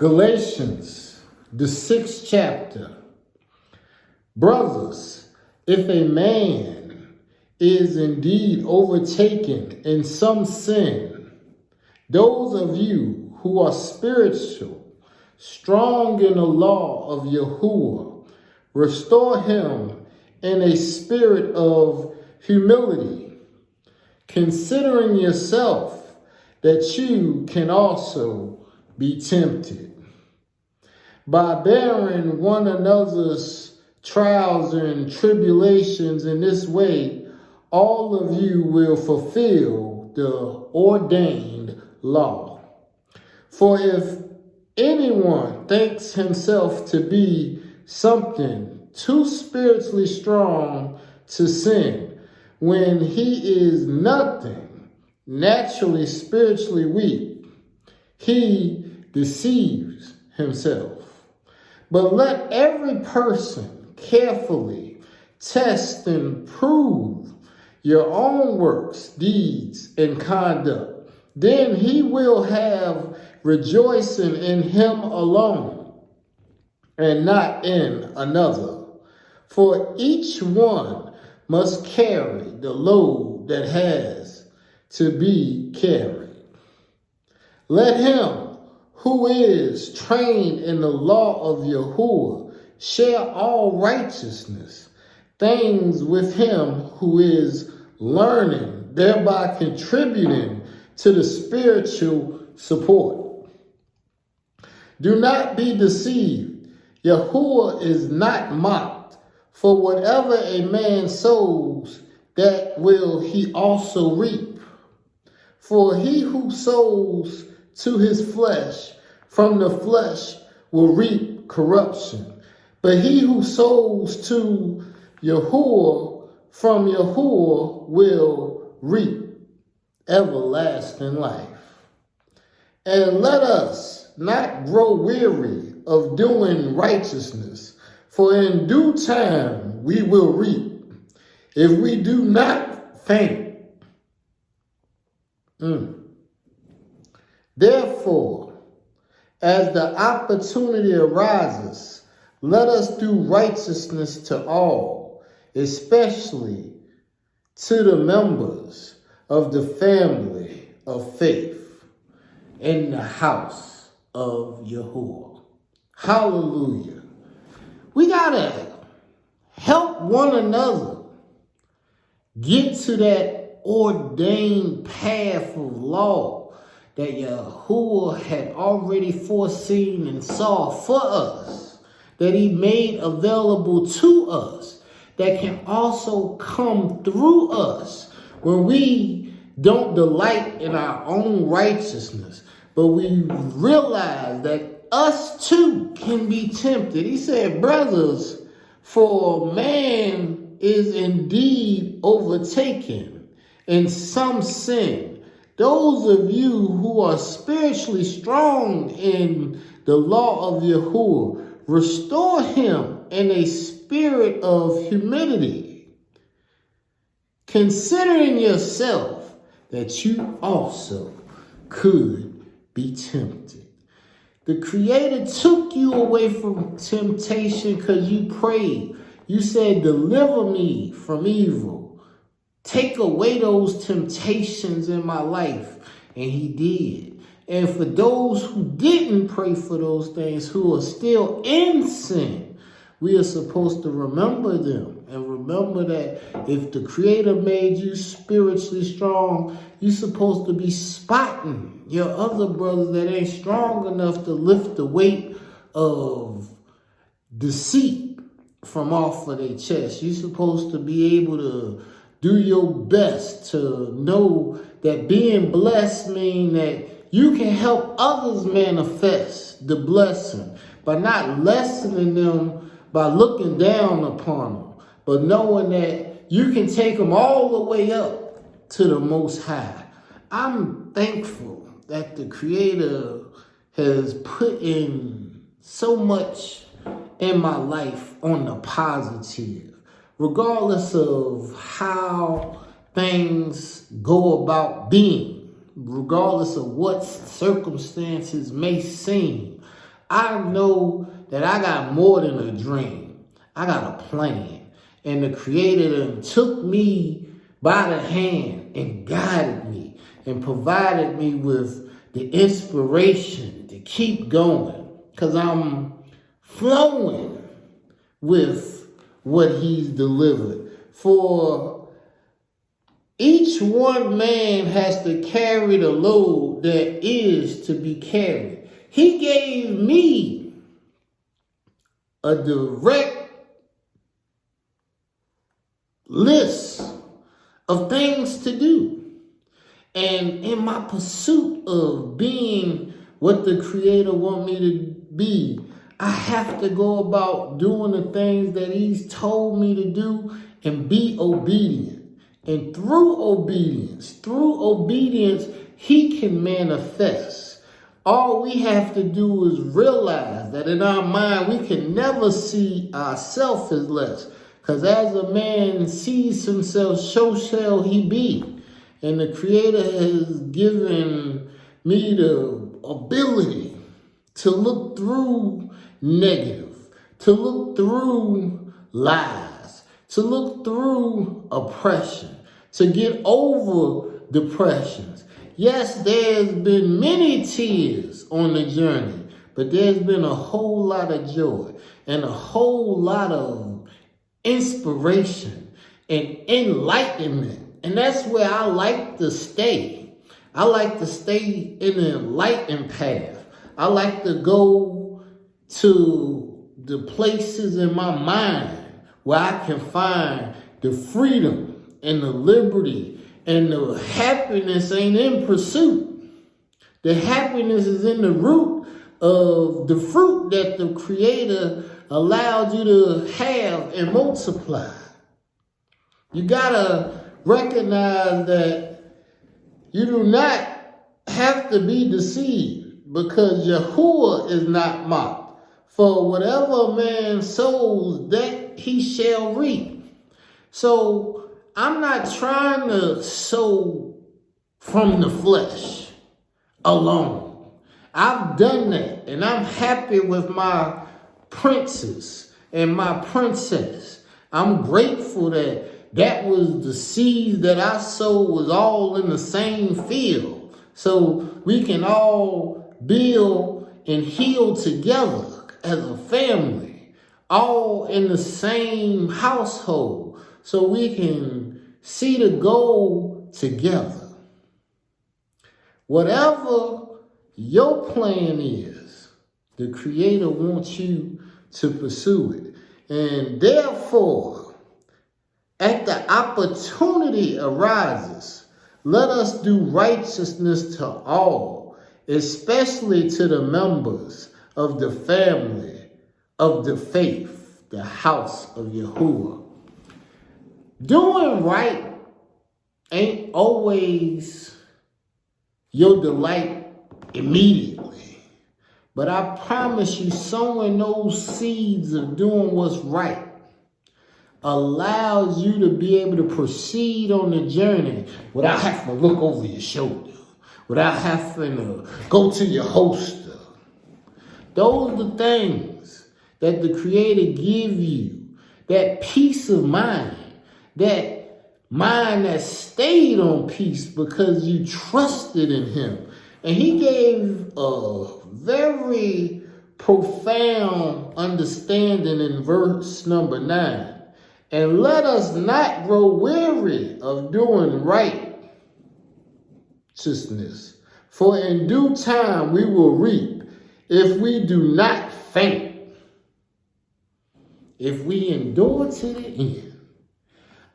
Galatians, the 6th chapter. Brothers, if a man is indeed overtaken in some sin, those of you who are spiritual, strong in the law of Yahuwah, restore him in a spirit of humility, considering yourself that you can also be tempted. By bearing one another's trials and tribulations in this way, all of you will fulfill the ordained law. For if anyone thinks himself to be something too spiritually strong to sin, when he is nothing, naturally spiritually weak, he deceives himself. But let every person carefully test and prove your own works, deeds, and conduct. Then he will have rejoicing in him alone and not in another. For each one must carry the load that has to be carried. Let him who is trained in the law of Yahuwah share all righteousness, things with him who is learning, thereby contributing to the spiritual support. Do not be deceived. Yahuwah is not mocked, for whatever a man sows, that will he also reap. For he who sows to his flesh, from the flesh will reap corruption. But he who sows to Yahuwah, from Yahuwah will reap everlasting life. And let us not grow weary of doing righteousness, for in due time we will reap, if we do not faint. Therefore, as the opportunity arises, let us do righteousness to all, especially to the members of the family of faith in the house of Yahuwah. Hallelujah. We gotta help one another get to that ordained path of law that Yahuwah had already foreseen and saw for us, that he made available to us, that can also come through us when we don't delight in our own righteousness, but we realize that us too can be tempted. He said, brothers, for man is indeed overtaken in some sin. Those of you who are spiritually strong in the law of Yahuwah, restore him in a spirit of humility, considering yourself that you also could be tempted. The Creator took you away from temptation because you prayed. You said, deliver me from evil. Take away those temptations in my life. And he did. And for those who didn't pray for those things, who are still in sin, we are supposed to remember them. And remember that if the Creator made you spiritually strong, you're supposed to be spotting your other brothers that ain't strong enough to lift the weight of deceit from off of their chest. You're supposed to be able to do your best to know that being blessed means that you can help others manifest the blessing by not lessening them by looking down upon them, but knowing that you can take them all the way up to the Most High. I'm thankful that the Creator has put in so much in my life on the positive. Regardless of how things go about being, regardless of what circumstances may seem, I know that I got more than a dream. I got a plan. And the Creator then took me by the hand and guided me and provided me with the inspiration to keep going. Because I'm flowing with what He's delivered. For each one man has to carry the load that is to be carried. He gave me a direct list of things to do. And in my pursuit of being what the Creator wants me to be, I have to go about doing the things that He's told me to do and be obedient. And through obedience, He can manifest. All we have to do is realize that in our mind, we can never see ourselves as less. Because as a man sees himself, so shall he be. And the Creator has given me the ability to look through negative, to look through lies, to look through oppression, to get over depressions. Yes, there's been many tears on the journey, but there's been a whole lot of joy and a whole lot of inspiration and enlightenment. And that's where I like to stay. I like to stay in an enlightened path. I like to go to the places in my mind where I can find the freedom and the liberty and the happiness ain't in pursuit. The happiness is in the root of the fruit that the Creator allowed you to have and multiply. You gotta recognize that you do not have to be deceived, because Yahuwah is not mocked. For whatever a man sows, that he shall reap. So I'm not trying to sow from the flesh alone. I've done that, and I'm happy with my princes and my princess. I'm grateful that was the seed that I sowed was all in the same field. So we can all build and heal together as a family, all in the same household, so we can see the goal together. Whatever your plan is, the Creator wants you to pursue it. And therefore, at the opportunity arises, let us do righteousness to all, especially to the members of the family of the faith, the house of Yahuwah. Doing right ain't always your delight immediately. But I promise you, sowing those seeds of doing what's right allows you to be able to proceed on the journey without having to look over your shoulder, without having to go to your holster. Those are the things that the Creator give you, that peace of mind, that mind that stayed on peace because you trusted in Him. And He gave a very profound understanding in verse number 9. And let us not grow weary of doing righteousness, for in due time we will reap if we do not faint. If we endure to the end.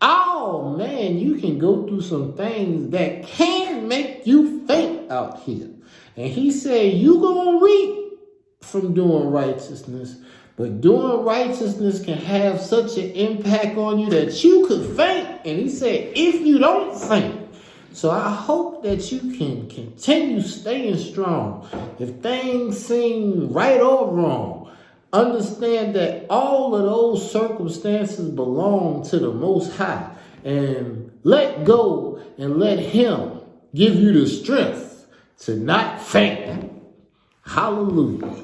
Oh man, you can go through some things that can make you faint out here. And He said, you gonna reap from doing righteousness. But doing righteousness can have such an impact on you that you could faint. And He said, if you don't faint. So I hope that you can continue staying strong. If things seem right or wrong, understand that all of those circumstances belong to the Most High. And let go and let Him give you the strength to not faint. Hallelujah.